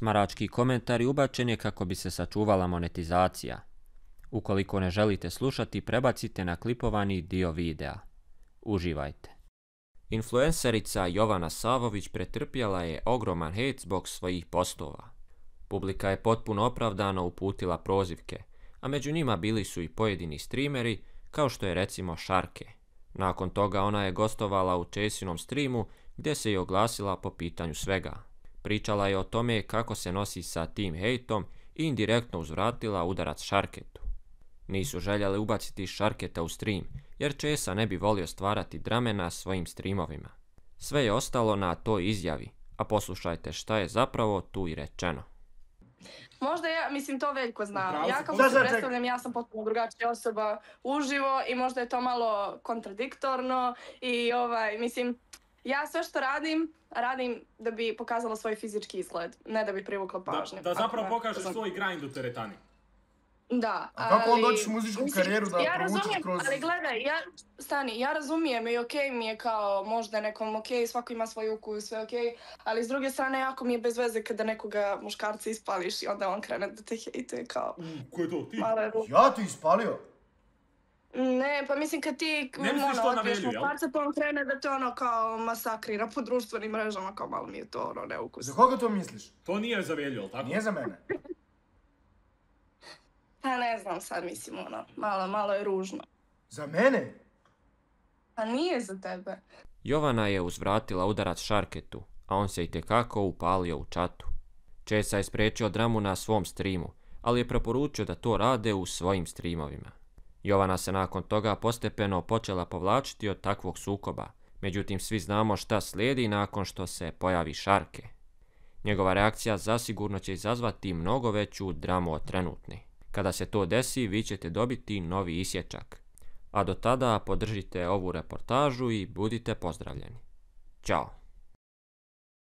Smarački komentar ubačen je kako bi se sačuvala monetizacija. Ukoliko ne želite slušati, prebacite na klipovani dio videa. Uživajte. Influencerica Jovana Savović pretrpjela je ogroman hejt zbog svojih postova. Publika je potpuno opravdano uputila prozivke, a među njima bili su i pojedini streameri, kao što je recimo Šarke. Nakon toga ona je gostovala u Česinom streamu gdje se je oglasila po pitanju svega. Pričala je o tome kako se nosi sa tim hejtom i indirektno uzvratila udarac Šarketu. Nisu željeli ubaciti Šarketa u stream, jer Česa ne bi volio stvarati drame na svojim streamovima. Sve je ostalo na toj izjavi, a poslušajte šta je zapravo tu i rečeno. Možda to Veljko zna. Ja kako se predstavljam, ja sam potpuno drugačija osoba uživo i možda je to malo kontradiktorno i ja sve što radim da bi pokazala svoj fizički izgled, ne da bi privukla pažnju. Da zapravo pokažeš svoj grind u teretani. Da, a kako on doći u muzičku karijeru da provučiš kroz... Ali gledaj, ja razumijem i okej mi je kao možda nekom okej, svako ima svoj ukus, sve okej, ali s druge strane jako mi je bez veze kada nekoga muškarca ispališ i onda on krene da te hejtuje kao... Ko je to, ti? Ja ti ispalio? Ne, pa mislim kad ti odbiješ muškarca pa on krene da te kao masakrira po društvenim mrežama, kao malo mi je to neukus. Za koga to misliš? To nije za Velju, ali tako? Nije za mene. Pa ne znam sad, malo je ružno. Za mene? Pa nije za tebe. Jovana je uzvratila udarac Šarketu, a on se itekako upalio u čatu. Česa je spriječio dramu na svom streamu, ali je preporučio da to rade u svojim streamovima. Jovana se nakon toga postepeno počela povlačiti od takvog sukoba, međutim svi znamo šta slijedi nakon što se pojavi Šarke. Njegova reakcija zasigurno će izazvati mnogo veću dramu od trenutne. Kada se to desi, vi ćete dobiti novi isječak. A do tada podržite ovu reportažu i budite pozdravljeni. Ćao!